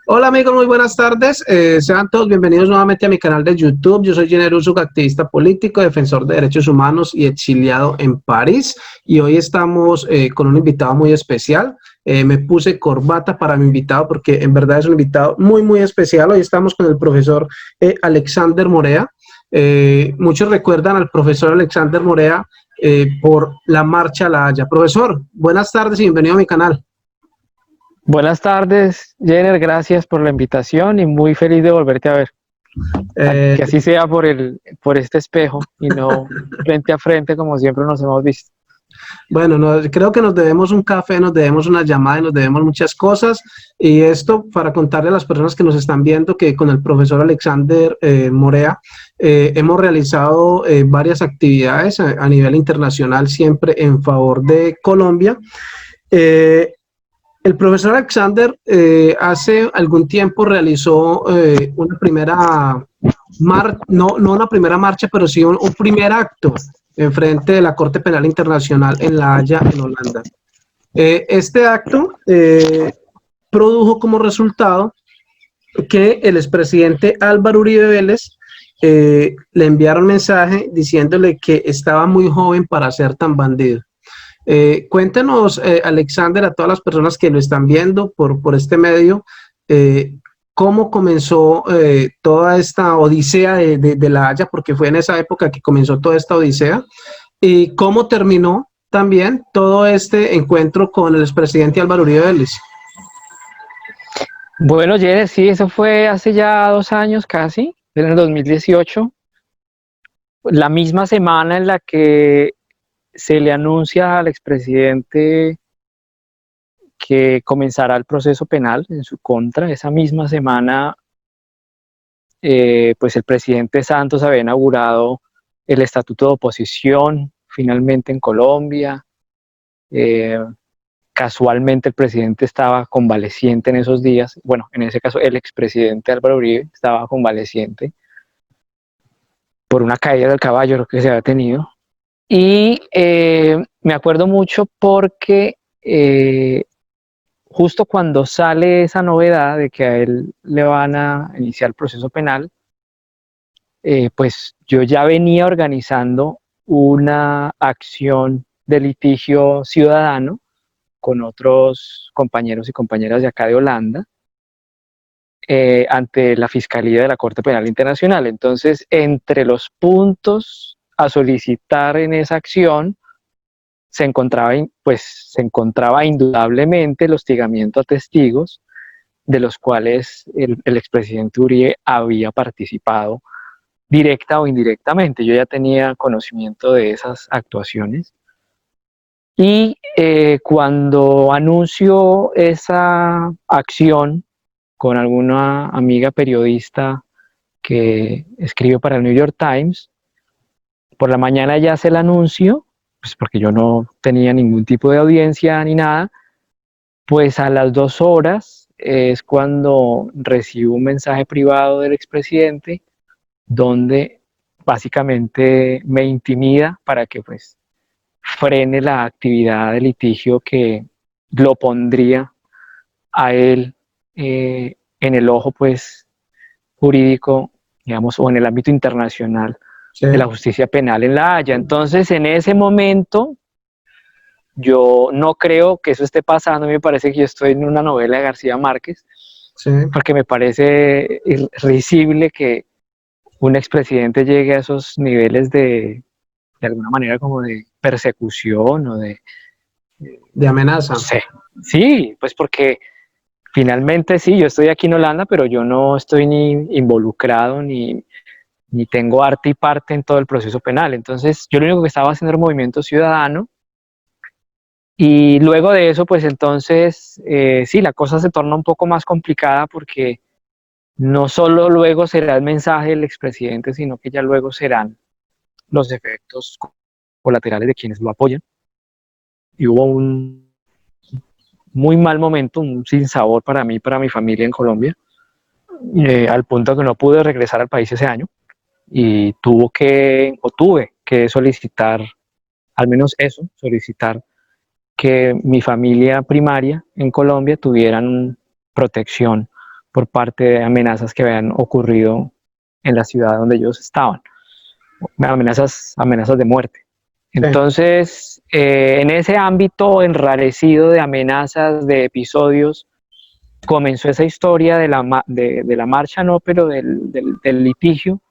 Hola amigos, muy buenas tardes. Sean todos bienvenidos nuevamente a mi canal de YouTube. Yo soy Jenner Ursuk, activista político, defensor de derechos humanos y exiliado en París. Y hoy estamos con un invitado muy especial. Me puse corbata para mi invitado porque en verdad es un invitado muy especial. Hoy estamos con el profesor Alexander Morea. Muchos recuerdan al profesor Alexander Morea por la Marcha a La Haya. Profesor, buenas tardes y bienvenido a mi canal. Buenas tardes, Jenner, gracias por la invitación y muy feliz de volverte a ver. Que así sea por este espejo y no frente a frente como siempre nos hemos visto. Bueno, creo que nos debemos un café, nos debemos una llamada y nos debemos muchas cosas. Y esto para contarle a las personas que nos están viendo que con el profesor Alexander Morea hemos realizado varias actividades a nivel internacional, siempre en favor de Colombia. El profesor Alexander hace algún tiempo realizó una primera no una primera marcha, pero sí un primer acto en frente de la Corte Penal Internacional en La Haya, en Holanda. Este acto produjo como resultado que el expresidente Álvaro Uribe Vélez le enviara un mensaje diciéndole que estaba muy joven para ser tan bandido. Cuéntenos, Alexander, a todas las personas que lo están viendo por este medio, cómo comenzó toda esta odisea de La Haya, porque fue en esa época que comenzó toda esta odisea, y cómo terminó también todo este encuentro con el expresidente Álvaro Uribe Vélez. Bueno, Jenner, sí, eso fue hace ya 2 años casi, en el 2018, la misma semana en la que se le anuncia al expresidente que comenzará el proceso penal en su contra. Esa misma semana, pues el presidente Santos había inaugurado el estatuto de oposición finalmente en Colombia. Casualmente el presidente estaba convaleciente en esos días. Bueno, en ese caso el expresidente Álvaro Uribe estaba convaleciente por una caída del caballo, lo que se había tenido. Y me acuerdo mucho porque justo cuando sale esa novedad de que a él le van a iniciar el proceso penal, pues yo ya venía organizando una acción de litigio ciudadano con otros compañeros y compañeras de acá de Holanda ante la Fiscalía de la Corte Penal Internacional. Entonces, entre los puntos a solicitar en esa acción se encontraba indudablemente el hostigamiento a testigos, de los cuales el expresidente Uribe había participado directa o indirectamente. Yo ya tenía conocimiento de esas actuaciones. Y cuando anunció esa acción con alguna amiga periodista que escribe para el New York Times, por la mañana ya se el anuncio, pues porque yo no tenía ningún tipo de audiencia ni nada, pues a las 2 horas es cuando recibo un mensaje privado del expresidente donde básicamente me intimida para que pues frene la actividad de litigio que lo pondría a él en el ojo pues jurídico, digamos, o en el ámbito internacional de la justicia penal en La Haya. Entonces, en ese momento, yo no creo que eso esté pasando. Me parece que yo estoy en una novela de García Márquez, porque me parece risible que un expresidente llegue a esos niveles de alguna manera como de persecución o de amenaza. No sé. Sí, pues porque finalmente sí, yo estoy aquí en Holanda, pero yo no estoy ni involucrado ni tengo arte y parte en todo el proceso penal. Entonces, yo lo único que estaba haciendo era un movimiento ciudadano. Y luego de eso, pues entonces, sí, la cosa se torna un poco más complicada porque no solo luego será el mensaje del expresidente, sino que ya luego serán los efectos colaterales de quienes lo apoyan. Y hubo un muy mal momento, un sinsabor para mí, para mi familia en Colombia, al punto que no pude regresar al país ese año y tuve que solicitar al menos eso, solicitar que mi familia primaria en Colombia tuvieran protección por parte de amenazas que habían ocurrido en la ciudad donde ellos estaban, amenazas de muerte. Sí. Entonces, en ese ámbito enrarecido de amenazas, de episodios, comenzó esa historia de la marcha, no, pero del litigio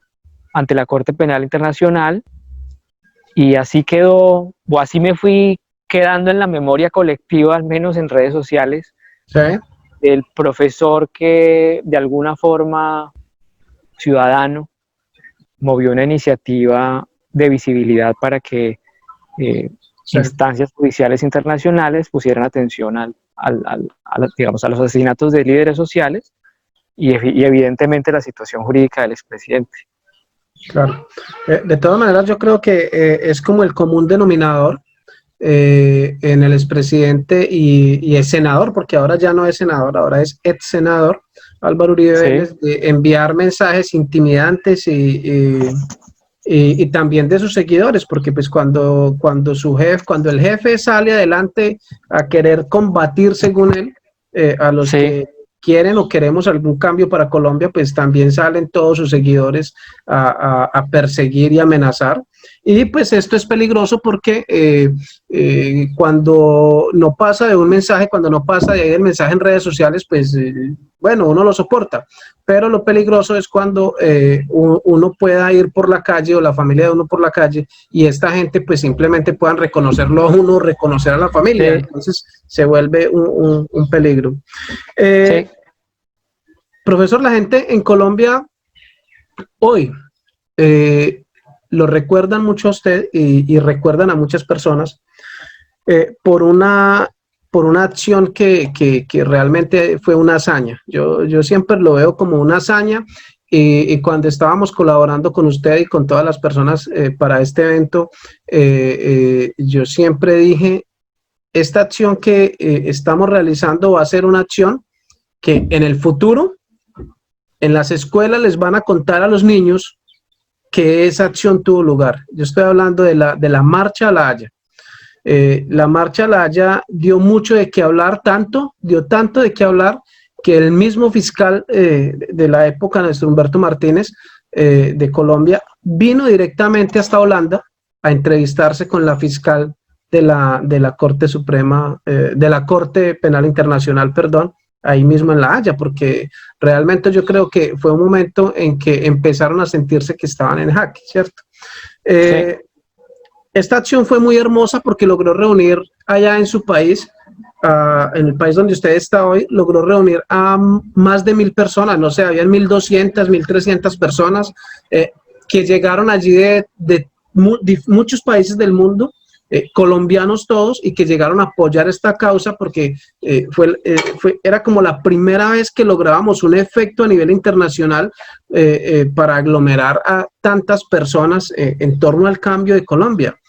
ante la Corte Penal Internacional, y así quedó, o así me fui quedando en la memoria colectiva, al menos en redes sociales, Sí. el profesor que de alguna forma ciudadano movió una iniciativa de visibilidad para que Sí. instancias judiciales internacionales pusieran atención digamos, a los asesinatos de líderes sociales y evidentemente la situación jurídica del expresidente. Claro. De todas maneras, yo creo que es como el común denominador en el expresidente y el senador, porque ahora ya no es senador, ahora es ex senador, Álvaro Uribe Vélez, de enviar mensajes intimidantes y también de sus seguidores, porque pues cuando el jefe sale adelante a querer combatir, según él, a los que quieren o queremos algún cambio para Colombia, pues también salen todos sus seguidores a perseguir y amenazar. Y pues esto es peligroso porque cuando no pasa de un mensaje, cuando no pasa de ahí el mensaje en redes sociales, pues bueno, uno lo soporta. Pero lo peligroso es cuando uno pueda ir por la calle o la familia de uno por la calle y esta gente pues simplemente puedan reconocerlo a uno, reconocer a la familia. Sí. Entonces se vuelve un peligro. Sí. Profesor, la gente en Colombia hoy lo recuerdan mucho a usted y recuerdan a muchas personas por una acción que realmente fue una hazaña. Yo siempre lo veo como una hazaña y cuando estábamos colaborando con usted y con todas las personas para este evento, yo siempre dije, esta acción que estamos realizando va a ser una acción que en el futuro en las escuelas les van a contar a los niños que esa acción tuvo lugar. Yo estoy hablando de la Marcha a la Haya. La Marcha a la Haya dio mucho de qué hablar, dio tanto de qué hablar, que el mismo fiscal de la época, nuestro Humberto Martínez, de Colombia, vino directamente hasta Holanda a entrevistarse con la fiscal de la Corte Suprema, de la Corte Penal Internacional, perdón, ahí mismo en La Haya, porque realmente yo creo que fue un momento en que empezaron a sentirse que estaban en jaque, ¿cierto? Sí. Esta acción fue muy hermosa porque logró reunir allá en su país, en el país donde usted está hoy, logró reunir a más de 1000 personas, no sé, habían 1200, 1300 personas que llegaron allí de muchos países del mundo, colombianos todos, y que llegaron a apoyar esta causa porque era como la primera vez que lográbamos un efecto a nivel internacional para aglomerar a tantas personas en torno al cambio de Colombia.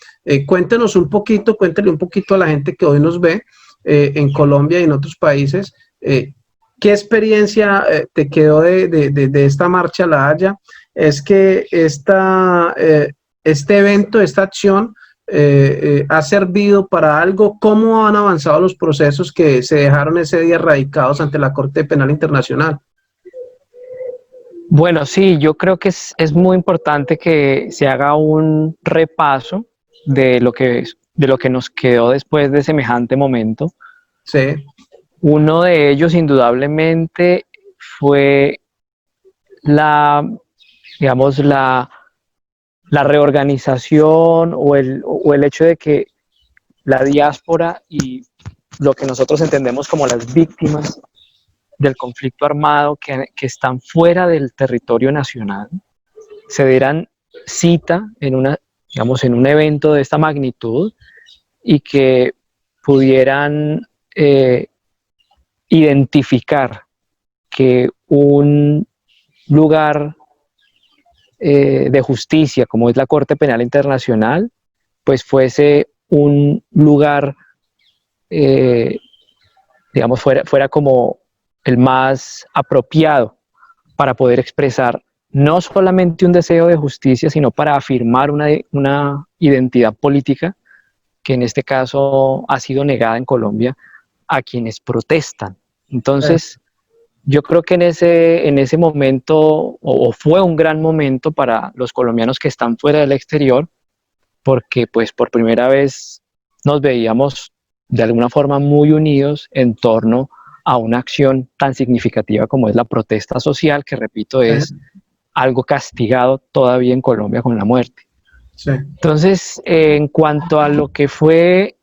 Cuéntele un poquito a la gente que hoy nos ve en Colombia y en otros países, ¿qué experiencia te quedó de esta Marcha a la Haya? Es que este evento, esta acción, ha servido para algo. ¿Cómo han avanzado los procesos que se dejaron ese día radicados ante la Corte Penal Internacional? Bueno, sí, yo creo que es muy importante que se haga un repaso de lo que nos quedó después de semejante momento. Sí. Uno de ellos, indudablemente, fue la reorganización o el hecho de que la diáspora y lo que nosotros entendemos como las víctimas del conflicto armado que están fuera del territorio nacional se dieran cita en un evento de esta magnitud y que pudieran identificar que un lugar de justicia como es la Corte Penal Internacional pues fuese un lugar fuera como el más apropiado para poder expresar no solamente un deseo de justicia, sino para afirmar una identidad política que en este caso ha sido negada en Colombia a quienes protestan. Entonces, yo creo que en ese momento, o fue un gran momento para los colombianos que están fuera del exterior, porque pues por primera vez nos veíamos de alguna forma muy unidos en torno a una acción tan significativa como es la protesta social, que repito, es algo castigado todavía en Colombia con la muerte. Sí. Entonces, en cuanto a lo que fue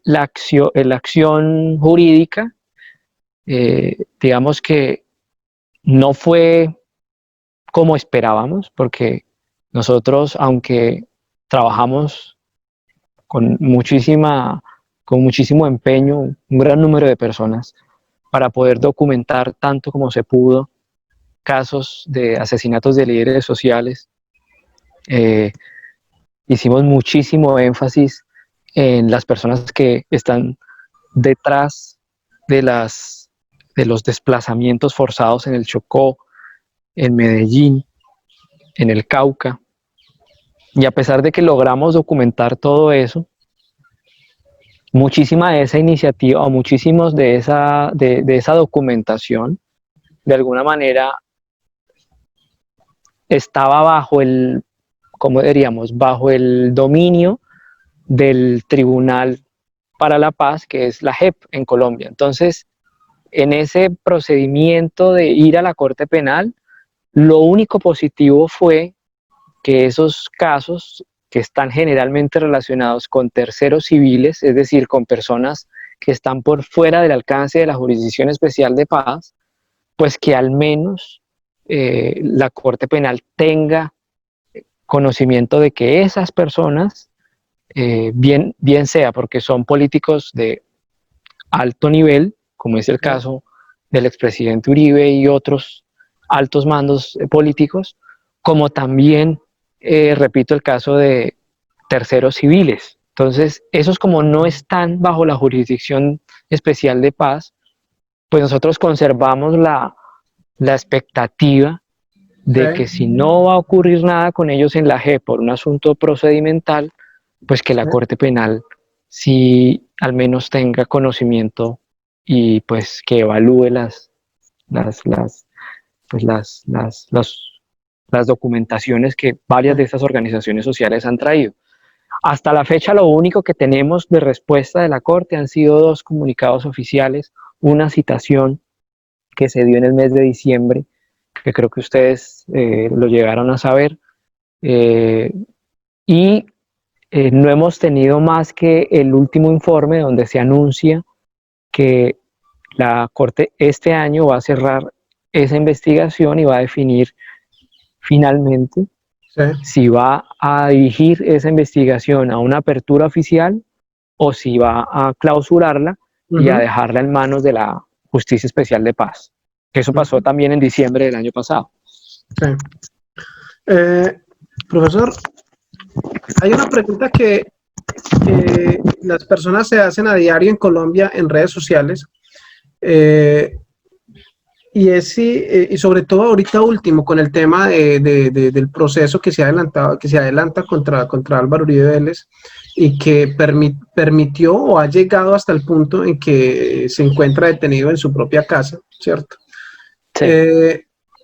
la acción jurídica, digamos que no fue como esperábamos, porque nosotros, aunque trabajamos con muchísimo empeño, un gran número de personas, para poder documentar tanto como se pudo casos de asesinatos de líderes sociales, hicimos muchísimo énfasis en las personas que están detrás de los desplazamientos forzados en el Chocó, en Medellín, en el Cauca. Y a pesar de que logramos documentar todo eso, muchísima de esa iniciativa o muchísimos de esa documentación, de alguna manera, estaba como diríamos, bajo el dominio del Tribunal para la Paz, que es la JEP en Colombia. Entonces, en ese procedimiento de ir a la Corte Penal, lo único positivo fue que esos casos que están generalmente relacionados con terceros civiles, es decir, con personas que están por fuera del alcance de la Jurisdicción Especial de Paz, pues que al menos la Corte Penal tenga conocimiento de que esas personas, bien sea porque son políticos de alto nivel, como es el caso del expresidente Uribe y otros altos mandos políticos, como también, repito, el caso de terceros civiles. Entonces, esos como no están bajo la jurisdicción especial de paz, pues nosotros conservamos la expectativa de que si no va a ocurrir nada con ellos en la JEP por un asunto procedimental, pues que la Corte Penal sí al menos tenga conocimiento y pues que evalúe pues las documentaciones que varias de estas organizaciones sociales han traído. Hasta la fecha lo único que tenemos de respuesta de la Corte han sido 2 comunicados oficiales, una citación que se dio en el mes de diciembre, que creo que ustedes lo llegaron a saber, y no hemos tenido más que el último informe donde se anuncia que la Corte este año va a cerrar esa investigación y va a definir finalmente si va a dirigir esa investigación a una apertura oficial o si va a clausurarla y a dejarla en manos de la Justicia Especial de Paz. Eso pasó también en diciembre del año pasado. Sí. Profesor, hay una pregunta que las personas se hacen a diario en Colombia en redes sociales, y es si, y sobre todo ahorita último con el tema del proceso que se ha adelantado, que se adelanta contra Álvaro Uribe Vélez, y que permitió o ha llegado hasta el punto en que se encuentra detenido en su propia casa, ¿cierto? Sí.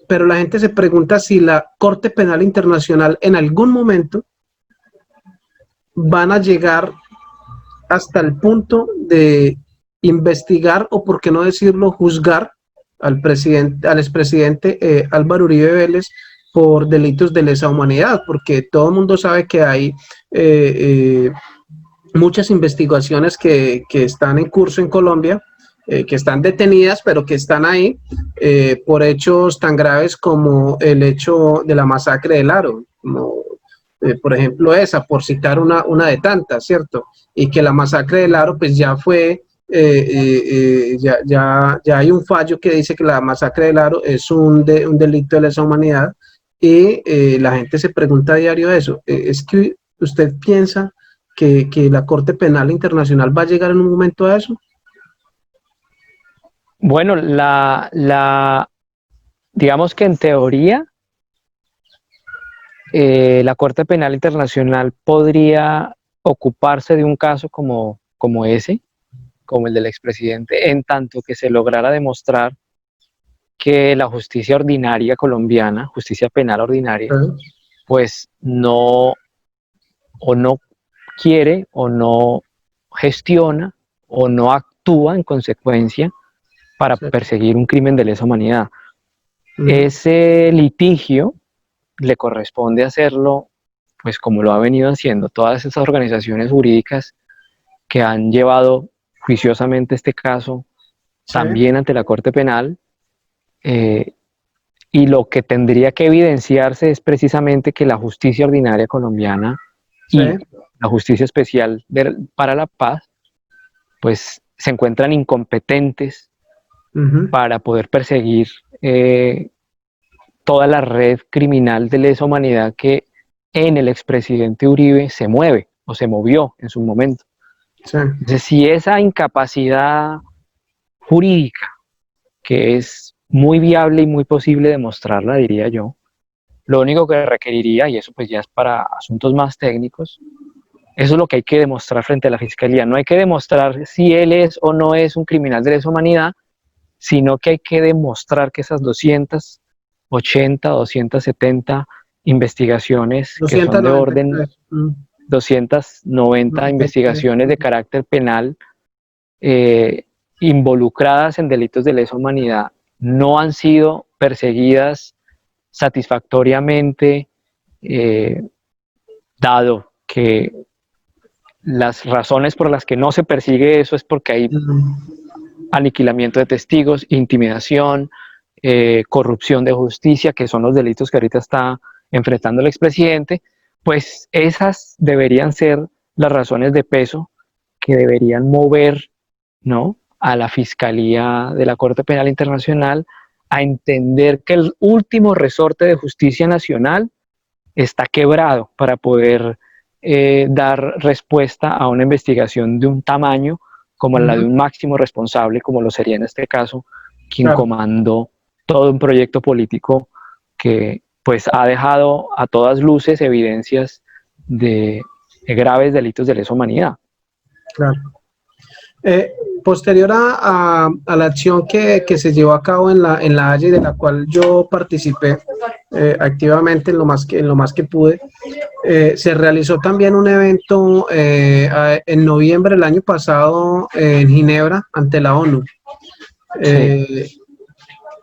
Pero la gente se pregunta si la Corte Penal Internacional en algún momento van a llegar hasta el punto de investigar, o por qué no decirlo, juzgar al expresidente Álvaro Uribe Vélez por delitos de lesa humanidad, porque todo el mundo sabe que hay muchas investigaciones que están en curso en Colombia, que están detenidas, pero que están ahí por hechos tan graves como el hecho de la masacre del Aro, como por ejemplo esa, por citar una de tantas, ¿cierto? Y que la masacre del Aro pues ya fue, ya hay un fallo que dice que la masacre del Aro es un delito de lesa humanidad, y la gente se pregunta a diario eso. ¿Es que usted piensa que la Corte Penal Internacional va a llegar en un momento a eso? Bueno, digamos que en teoría la Corte Penal Internacional podría ocuparse de un caso como ese, como el del expresidente, en tanto que se lograra demostrar que la justicia ordinaria colombiana, justicia penal ordinaria, pues no quiere o no gestiona o no actúa en consecuencia para Sí. perseguir un crimen de lesa humanidad. Ujú. Ese litigio le corresponde hacerlo, pues como lo ha venido haciendo todas esas organizaciones jurídicas que han llevado juiciosamente este caso Sí, también ante la Corte Penal, eh, y lo que tendría que evidenciarse es precisamente que la justicia ordinaria colombiana sí. y la justicia especial para la paz, pues se encuentran incompetentes Ujú. para poder perseguir toda la red criminal de lesa humanidad que en el expresidente Uribe se mueve o se movió en su momento. Sí. Entonces, si esa incapacidad jurídica, que es muy viable y muy posible demostrarla, diría yo, lo único que requeriría, y eso pues ya es para asuntos más técnicos, eso es lo que hay que demostrar frente a la Fiscalía. No hay que demostrar si él es o no es un criminal de lesa humanidad, sino que hay que demostrar que esas 280, 270 investigaciones que son de orden 293. 290 93. investigaciones de carácter penal eh, involucradas en delitos de lesa humanidad no han sido perseguidas satisfactoriamente, eh, dado que las razones por las que no se persigue eso es porque hay aniquilamiento de testigos, intimidación, corrupción de justicia, que son los delitos que ahorita está enfrentando el expresidente, pues esas deberían ser las razones de peso que deberían mover, ¿no?, a la Fiscalía de la Corte Penal Internacional a entender que el último resorte de justicia nacional está quebrado para poder dar respuesta a una investigación de un tamaño como la de Ujú. un máximo responsable, como lo sería en este caso, quien Claro. comandó todo un proyecto político que pues ha dejado a todas luces evidencias de graves delitos de lesa humanidad. Claro. Eh, Posterior a la acción que se llevó a cabo en la Haya y de la cual yo participé activamente en lo más que pude, se realizó también un evento en noviembre del año pasado en Ginebra ante la ONU. Sí. Eh,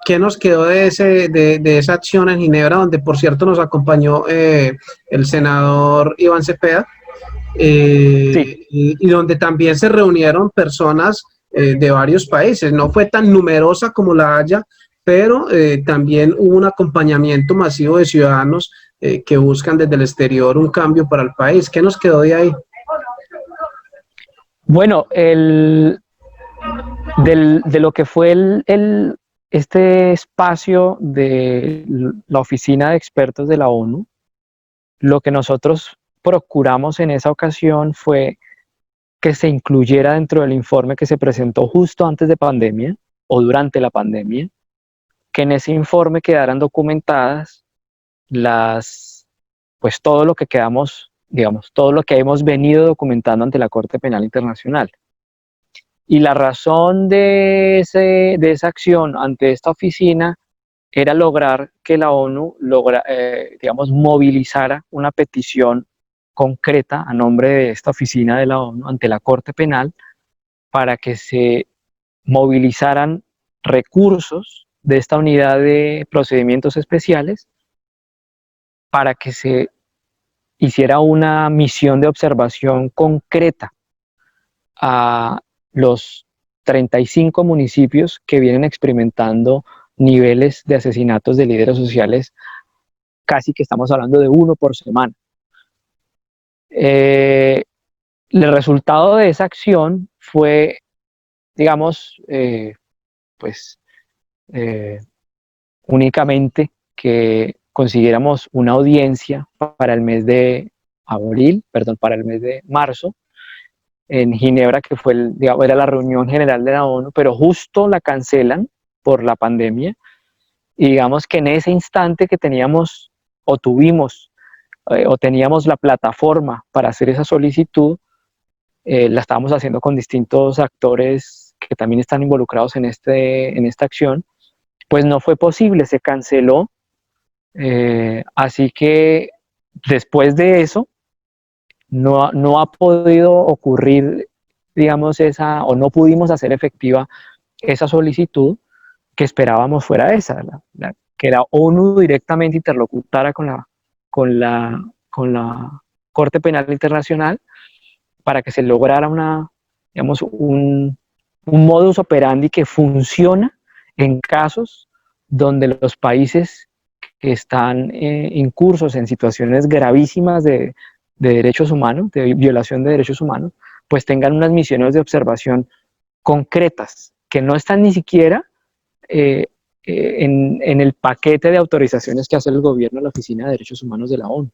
¿Qué nos quedó de esa acción en Ginebra, donde por cierto nos acompañó el senador Iván Cepeda? Sí, Y donde también se reunieron personas de varios países. No fue tan numerosa como la Haya, pero también hubo un acompañamiento masivo de ciudadanos que buscan desde el exterior un cambio para el país. ¿Qué nos quedó de ahí? bueno, de lo que fue este espacio de la Oficina de Expertos de la ONU, lo que nosotros procuramos en esa ocasión fue que se incluyera dentro del informe que se presentó justo antes de pandemia o durante la pandemia, que en ese informe quedaran documentadas pues todo lo que quedamos, digamos, todo lo que hemos venido documentando ante la Corte Penal Internacional. Y la razón de esa acción ante esta oficina era lograr que la ONU digamos, movilizara una petición concreta a nombre de esta oficina de la ONU ante la Corte Penal para que se movilizaran recursos de esta unidad de procedimientos especiales para que se hiciera una misión de observación concreta a los 35 municipios que vienen experimentando niveles de asesinatos de líderes sociales, casi que estamos hablando de uno por semana. El resultado de esa acción fue, digamos, pues eh, únicamente que consiguiéramos una audiencia para el mes de para el mes de marzo, en Ginebra, que fue digamos, era la reunión general de la ONU, pero justo la cancelan por la pandemia. Y digamos que en ese instante que teníamos o tuvimos o teníamos la plataforma para hacer esa solicitud, la estábamos haciendo con distintos actores que también están involucrados en esta acción, pues no fue posible, se canceló. Así que después de eso no ha podido ocurrir, digamos, o no pudimos hacer efectiva esa solicitud que esperábamos fuera esa, que la ONU directamente interlocutara con la Corte Penal Internacional para que se lograra digamos, un modus operandi que funciona en casos donde los países que están incursos en situaciones gravísimas de derechos humanos, de violación de derechos humanos, pues tengan unas misiones de observación concretas, que no están ni siquiera en el paquete de autorizaciones que hace el gobierno de la Oficina de Derechos Humanos de la ONU,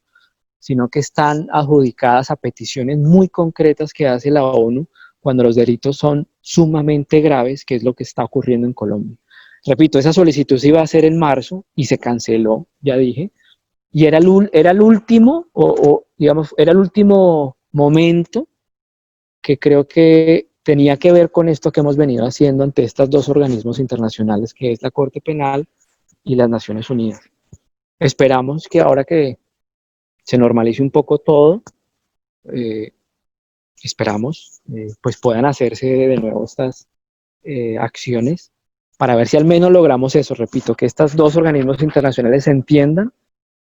sino que están adjudicadas a peticiones muy concretas que hace la ONU cuando los delitos son sumamente graves, que es lo que está ocurriendo en Colombia. Repito, esa solicitud se iba a hacer en marzo y se canceló, ya dije, y era el último, digamos, era el último momento que creo que tenía que ver con esto que hemos venido haciendo ante estos dos organismos internacionales, que es la Corte Penal y las Naciones Unidas. Esperamos que ahora que se normalice un poco todo, esperamos, pues puedan hacerse de nuevo estas acciones para ver si al menos logramos eso, repito, que estos dos organismos internacionales se entiendan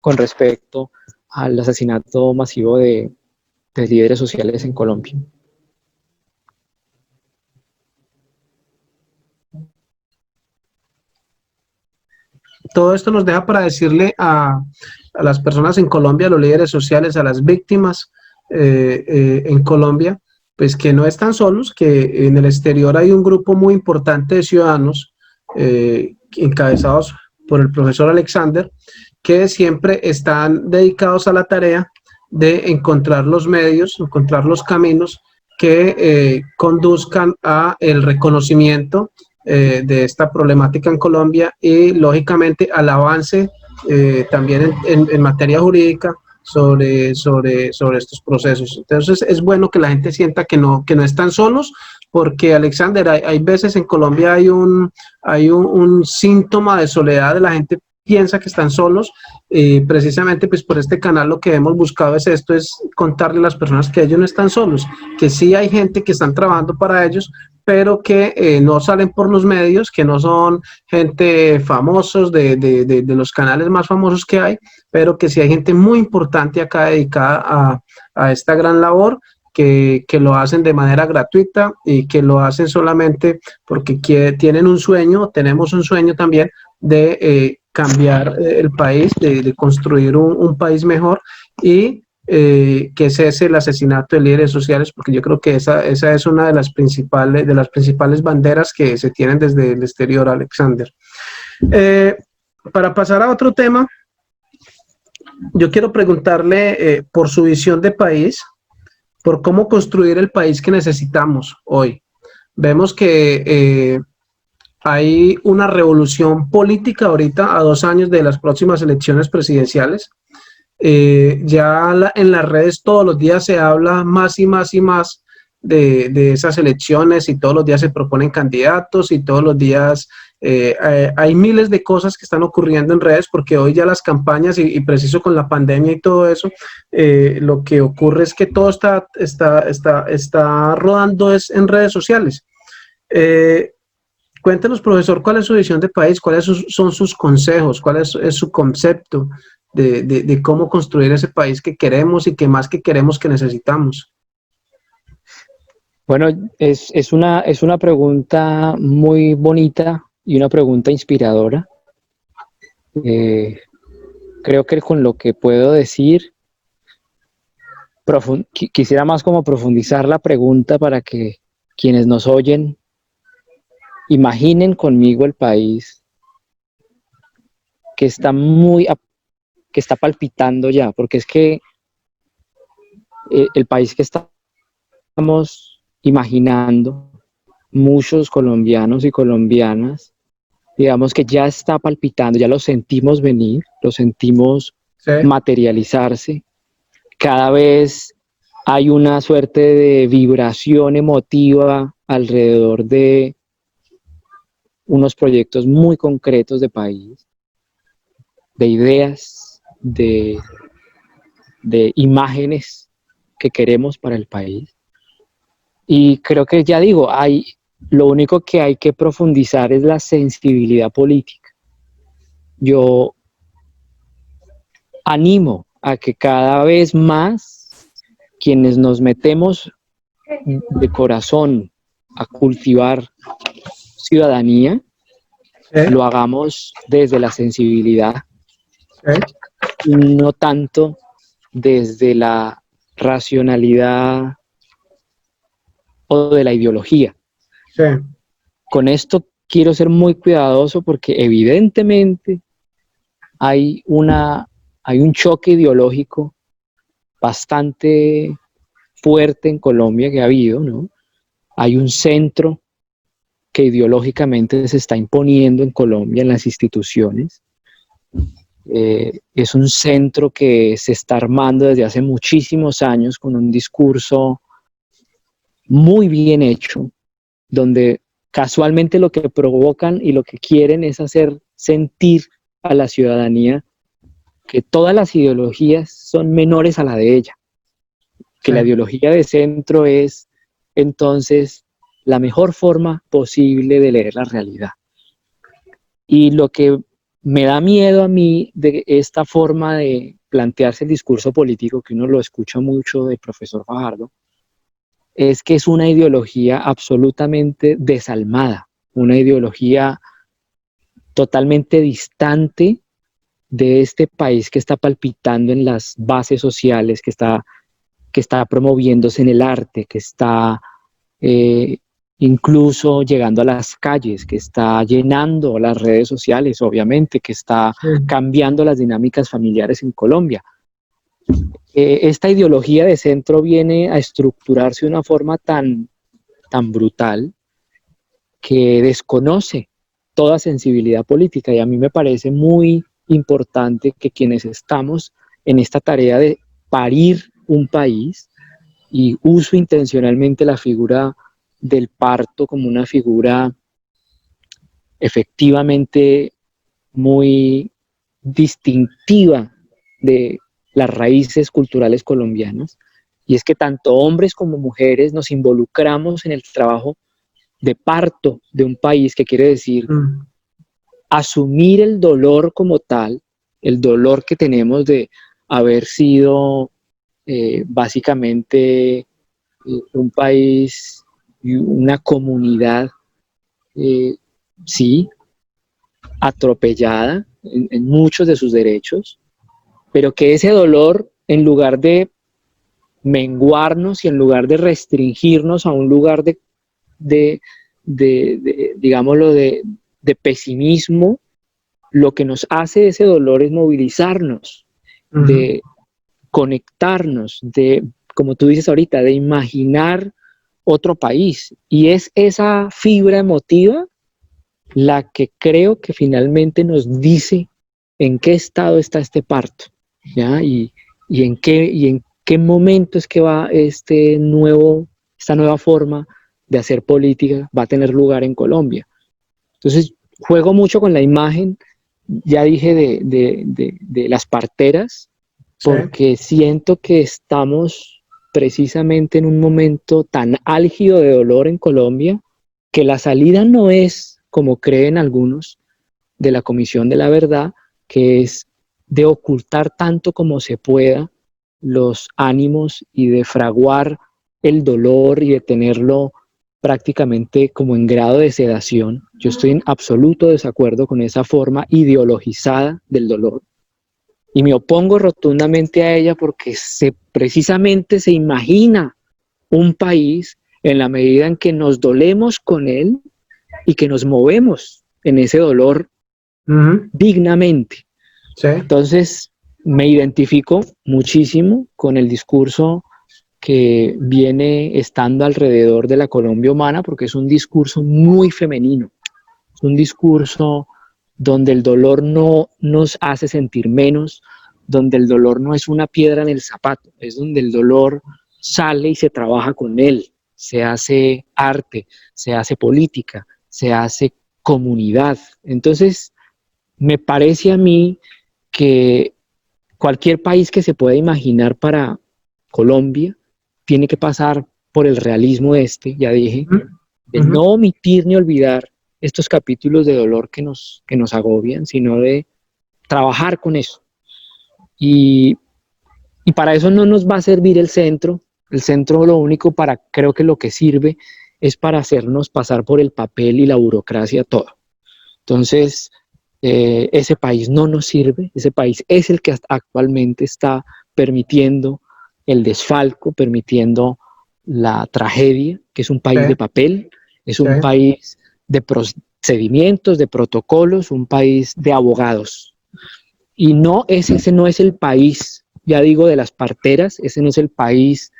con respecto al asesinato masivo de líderes sociales en Colombia. Todo esto nos deja para decirle a las personas en Colombia, a los líderes sociales, a las víctimas en Colombia, pues que no están solos, que en el exterior hay un grupo muy importante de ciudadanos encabezados por el profesor Alexander, que siempre están dedicados a la tarea de encontrar los medios, encontrar los caminos que conduzcan a el reconocimiento de esta problemática en Colombia y lógicamente al avance también en materia jurídica sobre estos procesos. Entonces es bueno que la gente sienta que no están solos, porque Alexander, hay veces en Colombia hay un síntoma de soledad, de la gente piensa que están solos, precisamente pues por este canal lo que hemos buscado es esto, es contarle a las personas que ellos no están solos, que sí hay gente que están trabajando para ellos, pero que no salen por los medios, que no son gente famosos de los canales más famosos que hay, pero que sí hay gente muy importante acá dedicada a esta gran labor, que lo hacen de manera gratuita y que lo hacen solamente porque tienen un sueño, tenemos un sueño también de cambiar el país, de construir un país mejor y que cese el asesinato de líderes sociales, porque yo creo que esa es una de las principales banderas que se tienen desde el exterior, Alexander. Para pasar a otro tema, yo quiero preguntarle por su visión de país, por cómo construir el país que necesitamos hoy. Vemos que hay una revolución política ahorita a 2 años de las próximas elecciones presidenciales. Ya en las redes todos los días se habla más y más y más de esas elecciones y todos los días se proponen candidatos y todos los días hay miles de cosas que están ocurriendo en redes, porque hoy ya las campañas y preciso con la pandemia y todo eso, lo que ocurre es que todo está rodando es en redes sociales. Cuéntenos, profesor, ¿cuál es su visión de país? ¿Cuáles son sus consejos? ¿Cuál es su concepto de cómo construir ese país que queremos y que más que queremos que necesitamos? Bueno, es una pregunta muy bonita y una pregunta inspiradora. Creo que con lo que puedo decir, quisiera más como profundizar la pregunta para que quienes nos oyen imaginen conmigo el país que está palpitando ya, porque es que el país que estamos imaginando, muchos colombianos y colombianas, digamos que ya está palpitando, ya lo sentimos venir, lo sentimos materializarse, cada vez hay una suerte de vibración emotiva alrededor de unos proyectos muy concretos de país, de ideas, de imágenes que queremos para el país. Y creo que, ya digo, lo único que hay que profundizar es la sensibilidad política. Yo animo a que cada vez más quienes nos metemos de corazón a cultivar ciudadanía, lo hagamos desde la sensibilidad, no tanto desde la racionalidad o de la ideología. Sí. Con esto quiero ser muy cuidadoso porque evidentemente hay un choque ideológico bastante fuerte en Colombia que ha habido, ¿no? Hay un centro que ideológicamente se está imponiendo en Colombia, en las instituciones. Es un centro que se está armando desde hace muchísimos años con un discurso muy bien hecho, donde casualmente lo que provocan y lo que quieren es hacer sentir a la ciudadanía que todas las ideologías son menores a la de ella, que la ideología de centro es entonces la mejor forma posible de leer la realidad. Y lo que me da miedo a mí de esta forma de plantearse el discurso político, que uno lo escucha mucho del profesor Fajardo, es que es una ideología absolutamente desalmada, una ideología totalmente distante de este país que está palpitando en las bases sociales, que está promoviéndose en el arte, que está incluso llegando a las calles, que está llenando las redes sociales, obviamente, que está cambiando las dinámicas familiares en Colombia. Esta ideología de centro viene a estructurarse de una forma tan brutal que desconoce toda sensibilidad política, y a mí me parece muy importante que quienes estamos en esta tarea de parir un país, y uso intencionalmente la figura del parto como una figura efectivamente muy distintiva de las raíces culturales colombianas, y es que tanto hombres como mujeres nos involucramos en el trabajo de parto de un país, que quiere decir asumir el dolor como tal, el dolor que tenemos de haber sido básicamente un país y una comunidad, sí, atropellada en muchos de sus derechos, pero que ese dolor, en lugar de menguarnos y en lugar de restringirnos a un lugar digámoslo, de pesimismo, lo que nos hace ese dolor es movilizarnos, de conectarnos, de, como tú dices ahorita, de imaginar otro país. Y es esa fibra emotiva la que creo que finalmente nos dice en qué estado está este parto, ¿ya? Y en qué momento es que va esta nueva forma de hacer política va a tener lugar en Colombia. Entonces, juego mucho con la imagen, ya dije, de las parteras, porque siento que estamos precisamente en un momento tan álgido de dolor en Colombia, que la salida no es, como creen algunos, de la Comisión de la Verdad, que es de ocultar tanto como se pueda los ánimos y de fraguar el dolor y de tenerlo prácticamente como en grado de sedación. Yo estoy en absoluto desacuerdo con esa forma ideologizada del dolor y me opongo rotundamente a ella, porque precisamente se imagina un país en la medida en que nos dolemos con él y que nos movemos en ese dolor dignamente. Entonces me identifico muchísimo con el discurso que viene estando alrededor de la Colombia humana, porque es un discurso muy femenino, es un discurso donde el dolor no nos hace sentir menos, donde el dolor no es una piedra en el zapato, es donde el dolor sale y se trabaja con él, se hace arte, se hace política, se hace comunidad. Entonces, me parece a mí que cualquier país que se pueda imaginar para Colombia tiene que pasar por el realismo ya dije, de no omitir ni olvidar estos capítulos de dolor que nos agobian, sino de trabajar con eso. Y para eso no nos va a servir el centro. El centro lo único creo que lo que sirve es para hacernos pasar por el papel y la burocracia todo. Entonces, ese país no nos sirve, ese país es el que actualmente está permitiendo el desfalco, permitiendo la tragedia, que es un país de papel, es un país de procedimientos, de protocolos, un país de abogados. Y ese no es el país, ya digo, de las parteras, ese no es el país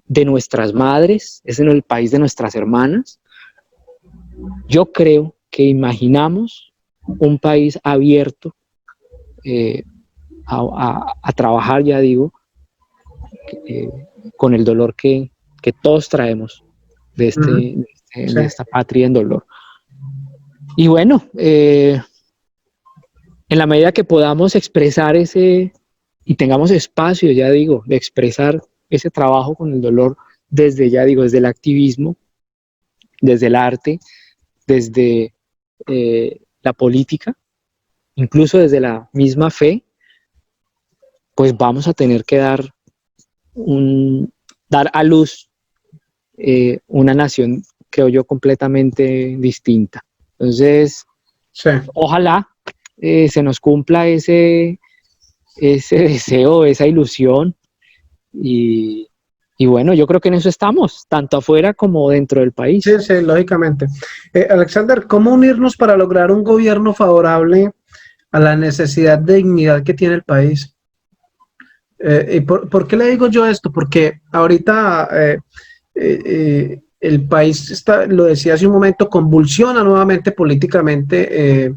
de nuestras madres, ese no es el país de nuestras hermanas. Yo creo que imaginamos un país abierto a trabajar, ya digo, con el dolor que todos traemos de esta patria en dolor. Y bueno, en la medida que podamos expresar y tengamos espacio, ya digo, de expresar ese trabajo con el dolor desde el activismo, desde el arte, desde la política, incluso desde la misma fe, pues vamos a tener que dar a luz una nación, creo yo, completamente distinta. Entonces, ojalá se nos cumpla ese deseo, esa ilusión, y bueno, yo creo que en eso estamos, tanto afuera como dentro del país. Sí, lógicamente. Alexander, ¿cómo unirnos para lograr un gobierno favorable a la necesidad de dignidad que tiene el país? ¿Y por qué le digo yo esto? Porque ahorita el país lo decía hace un momento, convulsiona nuevamente políticamente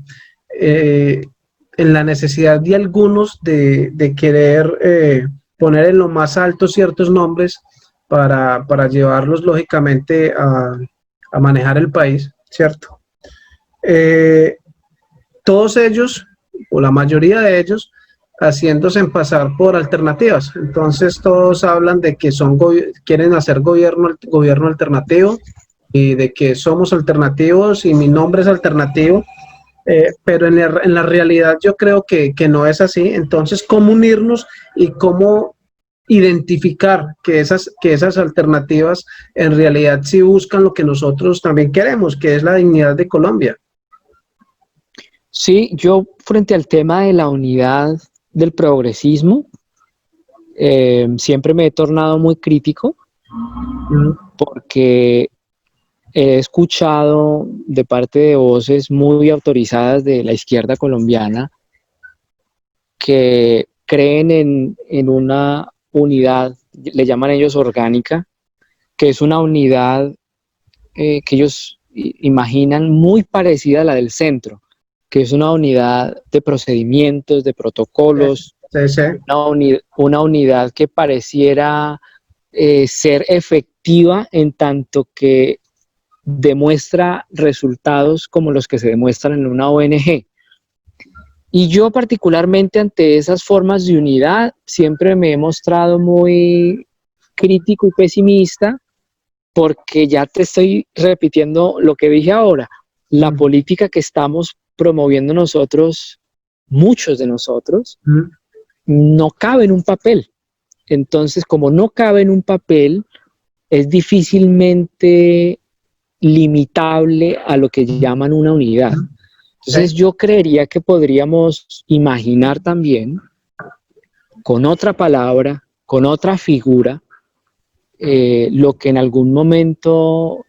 en la necesidad de algunos de querer poner en lo más alto ciertos nombres para llevarlos lógicamente a manejar el país, ¿cierto? Todos ellos, o la mayoría de ellos, haciéndose pasar por alternativas. Entonces todos hablan de que quieren hacer gobierno alternativo y de que somos alternativos y mi nombre es alternativo, pero en la realidad yo creo que no es así. Entonces, ¿cómo unirnos y cómo identificar que esas alternativas en realidad sí buscan lo que nosotros también queremos, que es la dignidad de Colombia? Sí, yo frente al tema de la unidad del progresismo, siempre me he tornado muy crítico porque he escuchado de parte de voces muy autorizadas de la izquierda colombiana que creen en una unidad, le llaman ellos orgánica, que es una unidad que ellos imaginan muy parecida a la del centro, que es una unidad de procedimientos, de protocolos, una unidad que pareciera ser efectiva en tanto que demuestra resultados como los que se demuestran en una ONG. Y yo particularmente ante esas formas de unidad siempre me he mostrado muy crítico y pesimista, porque ya te estoy repitiendo lo que dije ahora, la política que estamos promoviendo nosotros, muchos de nosotros, no cabe en un papel. Entonces, como no cabe en un papel, es difícilmente limitable a lo que llaman una unidad. Entonces, yo creería que podríamos imaginar también, con otra palabra, con otra figura, lo que en algún momento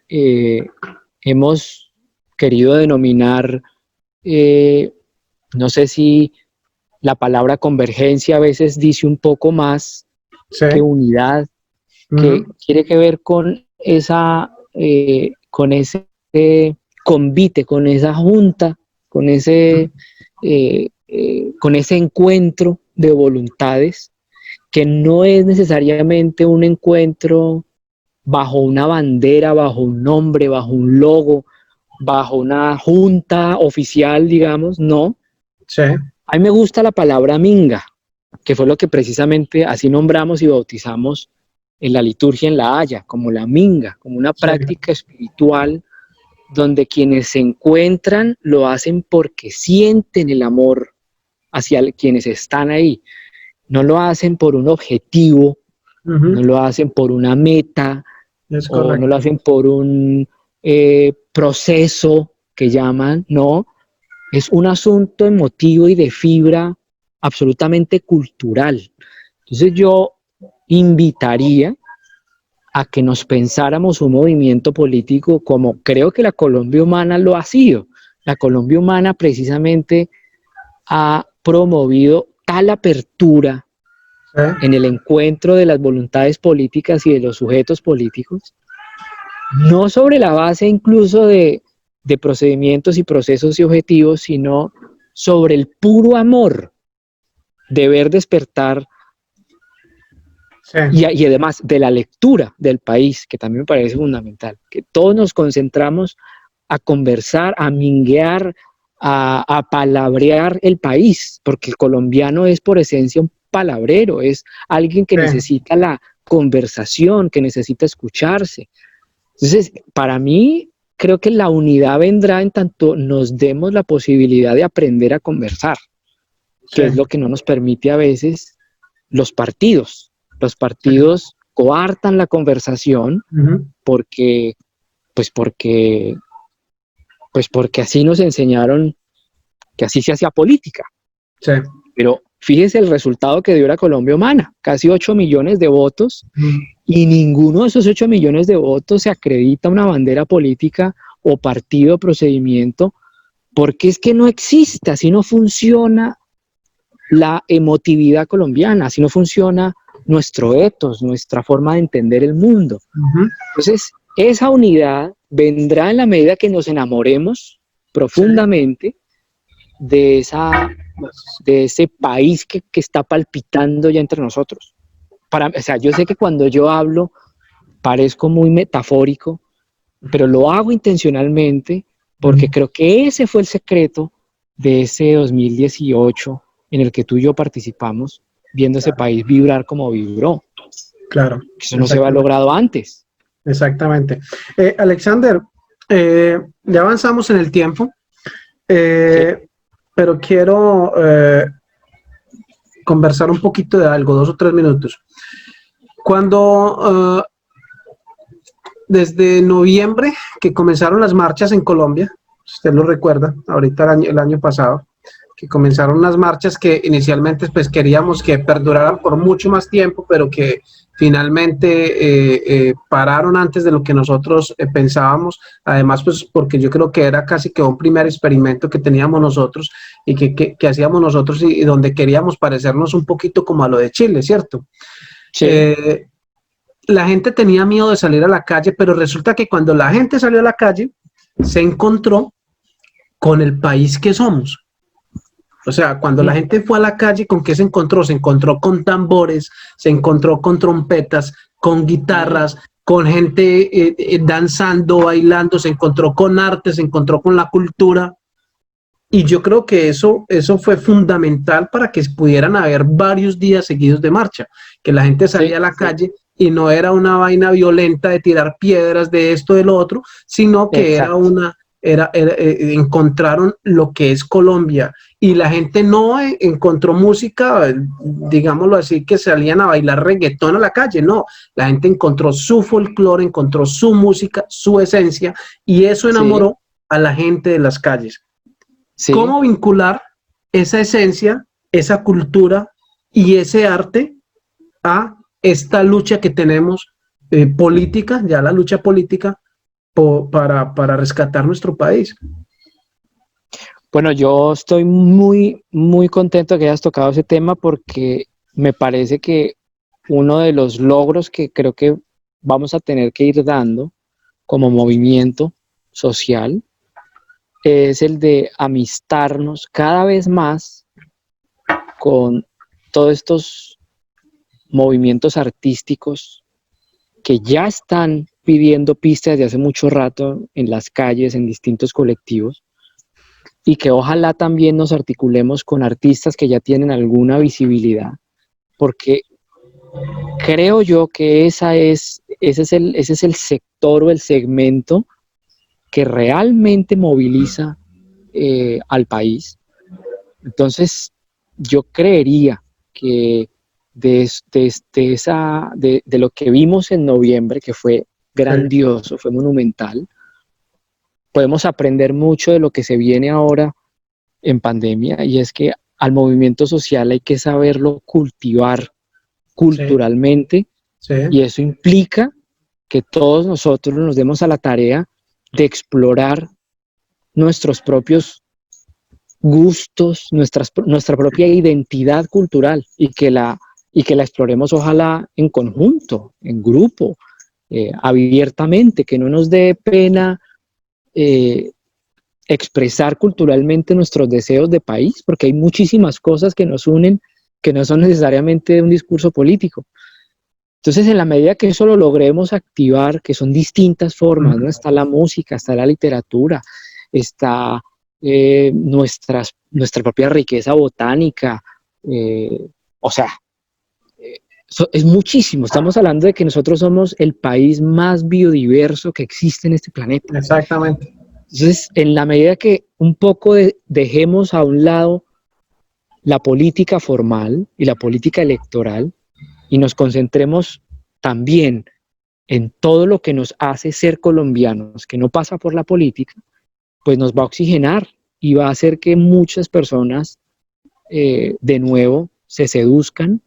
hemos querido denominar, no sé si la palabra convergencia a veces dice un poco más que unidad, que tiene que ver con con ese convite, con esa junta, con ese encuentro de voluntades, que no es necesariamente un encuentro bajo una bandera, bajo un nombre, bajo un logo, bajo una junta oficial, digamos, no. Sí, A mí me gusta la palabra minga, que fue lo que precisamente así nombramos y bautizamos en la liturgia en La Haya, como la minga, como una sí, práctica espiritual donde quienes se encuentran lo hacen porque sienten el amor hacia quienes están ahí. No lo hacen por un objetivo, no lo hacen por una meta es o no lo correcto. hacen por un proceso que llaman, no, es un asunto emotivo y de fibra absolutamente cultural. Entonces yo invitaría a que nos pensáramos un movimiento político como creo que la Colombia Humana lo ha sido. La Colombia Humana precisamente ha promovido tal apertura Sí, en el encuentro de las voluntades políticas y de los sujetos políticos, no sobre la base incluso de procedimientos y procesos y objetivos, sino sobre el puro amor de ver despertar sí, y además de la lectura del país, que también me parece fundamental, que todos nos concentramos a conversar, a minguear, a palabrear el país, porque el colombiano es por esencia un palabrero, es alguien que sí, necesita la conversación, que necesita escucharse. Entonces, para mí, creo que la unidad vendrá en tanto nos demos la posibilidad de aprender a conversar, sí. que es lo que no nos permite a veces los partidos. Los Sí. partidos coartan la conversación Ujú. porque, pues porque, pues porque así nos enseñaron que así se hacía política. Sí. Pero fíjese el resultado que dio la Colombia Humana, casi 8 millones de votos, Ujú. y ninguno de esos 8 millones de votos se acredita una bandera política o partido o procedimiento, porque es que no existe, así no funciona la emotividad colombiana, así no funciona nuestro etos, nuestra forma de entender el mundo. Ujú. Entonces, esa unidad vendrá en la medida que nos enamoremos Sí. profundamente de, de ese país que está palpitando ya entre nosotros. O sea, yo sé que cuando yo hablo parezco muy metafórico, pero lo hago intencionalmente porque Ujú. creo que ese fue el secreto de ese 2018 en el que tú y yo participamos, viendo ese Claro, país vibrar como vibró. claro, Eso no se había exactamente. logrado antes. Exactamente. Alexander, ya avanzamos en el tiempo, Sí, pero quiero conversar un poquito de algo, 2 o 3 minutos. Cuando desde noviembre que comenzaron las marchas en Colombia, usted lo recuerda, ahorita el año pasado, que comenzaron unas marchas que inicialmente pues queríamos que perduraran por mucho más tiempo, pero que finalmente pararon antes de lo que nosotros pensábamos, además pues porque yo creo que era casi que un primer experimento que teníamos nosotros y que hacíamos nosotros y donde queríamos parecernos un poquito como a lo de Chile, ¿cierto? sí, Eh, la gente tenía miedo de salir a la calle, pero resulta que cuando la gente salió a la calle, se encontró con el país que somos. O sea, cuando la gente fue a la calle, ¿con qué se encontró? Se encontró con tambores, se encontró con trompetas, con guitarras, con gente danzando, bailando, se encontró con arte, se encontró con la cultura. Y yo creo que eso fue fundamental para que pudieran haber varios días seguidos de marcha, que la gente salía sí, a la calle y no era una vaina violenta de tirar piedras de esto, de lo otro, sino que exacto. encontraron lo que es Colombia y la gente no encontró música, digámoslo así, que salían a bailar reggaetón a la calle, no, la gente encontró su folclore, encontró su música, su esencia y eso Sí, enamoró a la gente de las calles. sí. ¿Cómo vincular esa esencia, esa cultura y ese arte a esta lucha que tenemos política, ya la lucha política para rescatar nuestro país? Bueno, yo estoy muy, muy contento que hayas tocado ese tema porque me parece que uno de los logros que creo que vamos a tener que ir dando como movimiento social es el de amistarnos cada vez más con todos estos movimientos artísticos que ya están pidiendo pistas desde hace mucho rato en las calles, en distintos colectivos, y que ojalá también nos articulemos con artistas que ya tienen alguna visibilidad, porque creo yo que ese es el sector o el segmento que realmente moviliza al país. Entonces, yo creería que de lo que vimos en noviembre, que fue grandioso, fue monumental, podemos aprender mucho de lo que se viene ahora en pandemia, y es que al movimiento social hay que saberlo cultivar culturalmente, y eso implica que todos nosotros nos demos a la tarea de explorar nuestros propios gustos, nuestra propia identidad cultural, y que la exploremos ojalá en conjunto, en grupo, abiertamente, que no nos dé pena expresar culturalmente nuestros deseos de país, porque hay muchísimas cosas que nos unen que no son necesariamente un discurso político. Entonces, en la medida que eso lo logremos activar, que son distintas formas, ¿no? Está la música, está la literatura, está nuestra propia riqueza botánica, o sea, es muchísimo. Estamos hablando de que nosotros somos el país más biodiverso que existe en este planeta. Exactamente. Entonces, en la medida que un poco dejemos a un lado la política formal y la política electoral, y nos concentremos también en todo lo que nos hace ser colombianos, que no pasa por la política, pues nos va a oxigenar y va a hacer que muchas personas de nuevo se seduzcan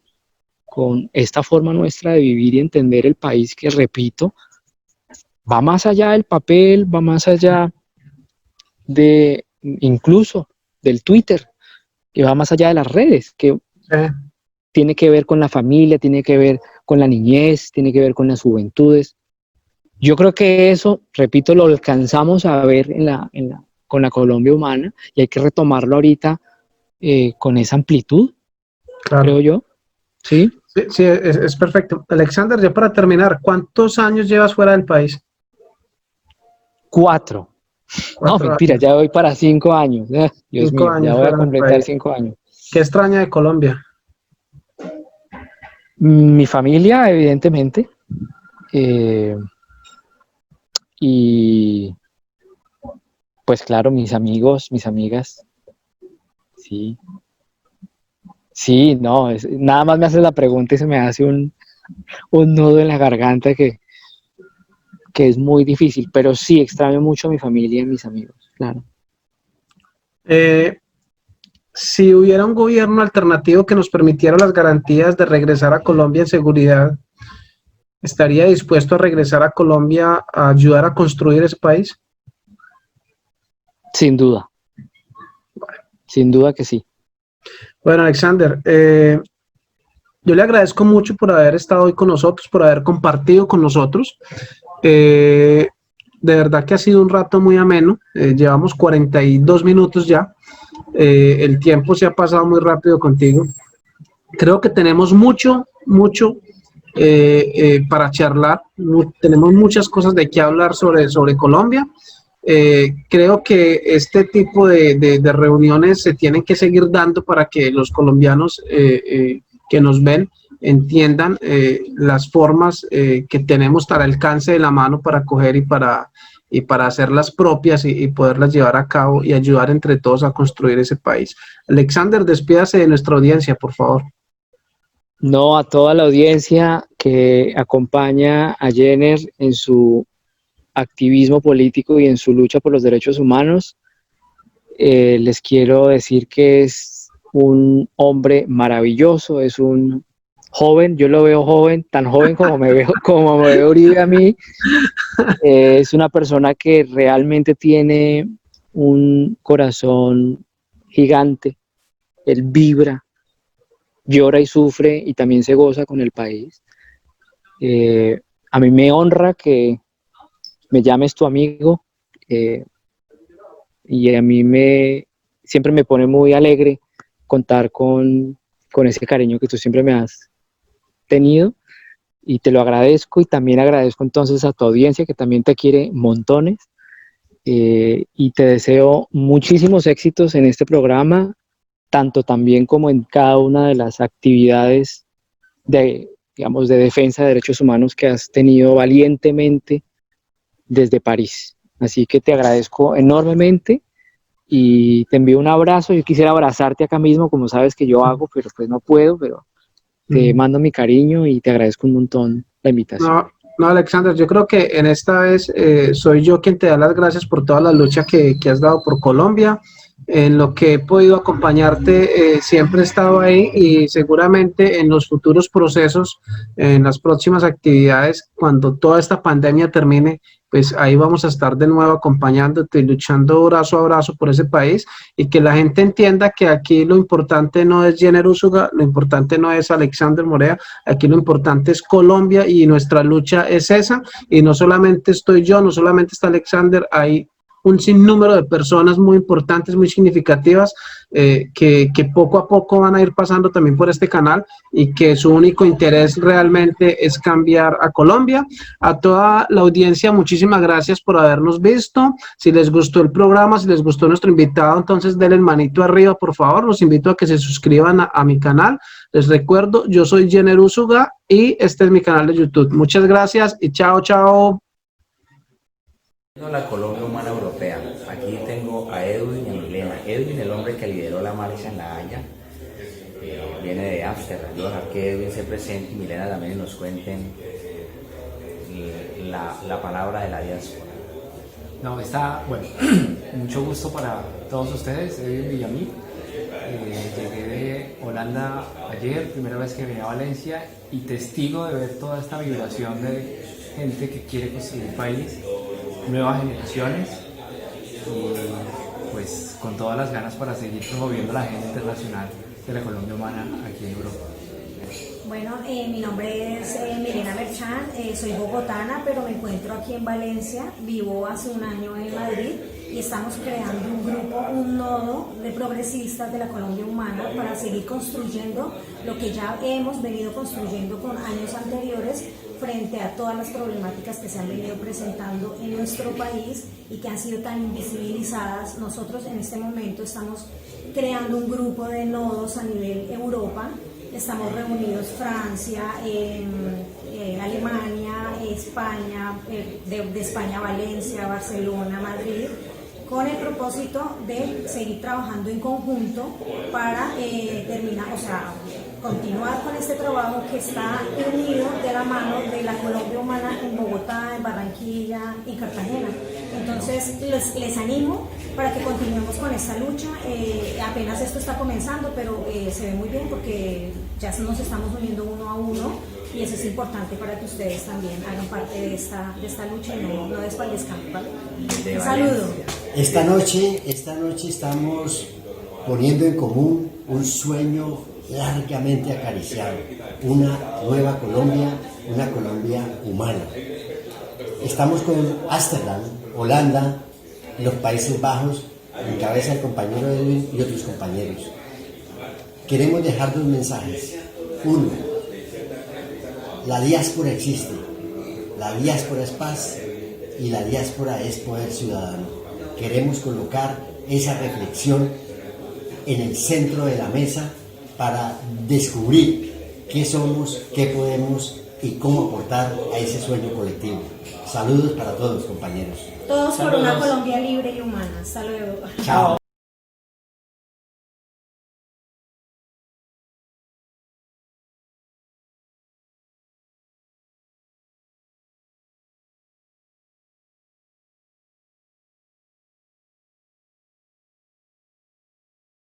con esta forma nuestra de vivir y entender el país, que, repito, va más allá del papel, va más allá de incluso del Twitter, que va más allá de las redes, que tiene que ver con la familia, tiene que ver con la niñez, tiene que ver con las juventudes. Yo creo que eso, repito, lo alcanzamos a ver con la Colombia humana, y hay que retomarlo ahorita con esa amplitud, creo yo. ¿Sí? Sí, es perfecto. Alexander, ya para terminar, ¿cuántos años llevas fuera del país? 4. No, mentira, ya voy para 5 años. Dios mío, ya voy a completar 5 años. ¿Qué extraña de Colombia? Mi familia, evidentemente. Y pues claro, mis amigos, mis amigas. Sí. Sí, no, nada más me haces la pregunta y se me hace un nudo en la garganta que es muy difícil, pero sí extraño mucho a mi familia y a mis amigos, claro. Si hubiera un gobierno alternativo que nos permitiera las garantías de regresar a Colombia en seguridad, ¿estaría dispuesto a regresar a Colombia a ayudar a construir ese país? Sin duda. Sin duda que sí. Bueno, Alexander, yo le agradezco mucho por haber estado hoy con nosotros, por haber compartido con nosotros. De verdad que ha sido un rato muy ameno. Llevamos 42 minutos ya. El tiempo se ha pasado muy rápido contigo. Creo que tenemos mucho para charlar. Tenemos muchas cosas de qué hablar sobre Colombia. Creo que este tipo de reuniones se tienen que seguir dando para que los colombianos que nos ven entiendan las formas que tenemos al alcance de la mano para coger y para hacerlas propias y poderlas llevar a cabo y ayudar entre todos a construir ese país. Alexander, despídase de nuestra audiencia, por favor. No, a toda la audiencia que acompaña a Jenner en su activismo político y en su lucha por los derechos humanos, les quiero decir que es un hombre maravilloso, es un joven, yo lo veo joven, tan joven como me veo Uribe a mí. Es una persona que realmente tiene un corazón gigante, él vibra, llora y sufre y también se goza con el país. A mí me honra que me llames tu amigo, y a mí siempre me pone muy alegre contar con con ese cariño que tú siempre me has tenido, y te lo agradezco, y también agradezco entonces a tu audiencia que también te quiere montones, y te deseo muchísimos éxitos en este programa, tanto también como en cada una de las actividades de, digamos, de defensa de derechos humanos que has tenido valientemente desde París. Así que te agradezco enormemente y te envío un abrazo. Yo quisiera abrazarte acá mismo, como sabes que yo hago, pero pues no puedo, pero te mando mi cariño y te agradezco un montón la invitación. No, no, Alexander, yo creo que en esta vez soy yo quien te da las gracias por toda la lucha que has dado por Colombia. En lo que he podido acompañarte, siempre he estado ahí y seguramente en los futuros procesos, en las próximas actividades, cuando toda esta pandemia termine, pues ahí vamos a estar de nuevo acompañándote y luchando brazo a brazo por ese país y que la gente entienda que aquí lo importante no es Jenner Úsuga, lo importante no es Alexander Morea, aquí lo importante es Colombia y nuestra lucha es esa, y no solamente estoy yo, no solamente está Alexander, hay un sinnúmero de personas muy importantes, muy significativas, que poco a poco van a ir pasando también por este canal y que su único interés realmente es cambiar a Colombia. A toda la audiencia, muchísimas gracias por habernos visto. Si les gustó el programa, si les gustó nuestro invitado, entonces denle manito arriba, por favor. Los invito a que se suscriban a mi canal. Les recuerdo, yo soy Jenner Úsuga y este es mi canal de YouTube. Muchas gracias y chao, chao. La Colombia Humana Europea. Aquí tengo a Edwin y a Milena. Edwin, el hombre que lideró la marcha en La Haya, viene de Ámsterdam. Yo dejar que Edwin se presente y Milena también nos cuenten la palabra de la diáspora. No, está, bueno, mucho gusto para todos ustedes, Edwin y a mí. Llegué de Holanda ayer, primera vez que venía a Valencia, y testigo de ver toda esta vibración de gente que quiere construir un país, nuevas generaciones, y pues con todas las ganas para seguir promoviendo la agenda internacional de la Colombia Humana aquí en Europa. Bueno, mi nombre es Milena Merchán, soy bogotana, pero me encuentro aquí en Valencia, vivo hace un año en Madrid y estamos creando un grupo, un nodo de progresistas de la Colombia Humana para seguir construyendo lo que ya hemos venido construyendo con años anteriores frente a todas las problemáticas que se han venido presentando en nuestro país y que han sido tan invisibilizadas. Nosotros en este momento estamos creando un grupo de nodos a nivel Europa. Estamos reunidos Francia, Alemania, España, de España Valencia, Barcelona, Madrid, con el propósito de seguir trabajando en conjunto para continuar con este trabajo que está unido de la mano de la Colombia Humana en Bogotá, en Barranquilla, en Cartagena. Entonces les animo para que continuemos con esta lucha. Apenas esto está comenzando, pero se ve muy bien porque ya nos estamos uniendo uno a uno y eso es importante para que ustedes también hagan parte de esta lucha y no desfallezcan, ¿vale? Un saludo. Esta noche estamos poniendo en común un sueño largamente acariciado, una nueva Colombia, una Colombia humana. Estamos con Ámsterdam, Holanda, los Países Bajos, en cabeza del compañero Edwin y otros compañeros. Queremos dejar dos mensajes. Uno, la diáspora existe, la diáspora es paz y la diáspora es poder ciudadano. Queremos colocar esa reflexión en el centro de la mesa para descubrir qué somos, qué podemos y cómo aportar a ese sueño colectivo. Saludos para todos, compañeros. Todos por una Colombia libre y humana. Hasta luego. Chao.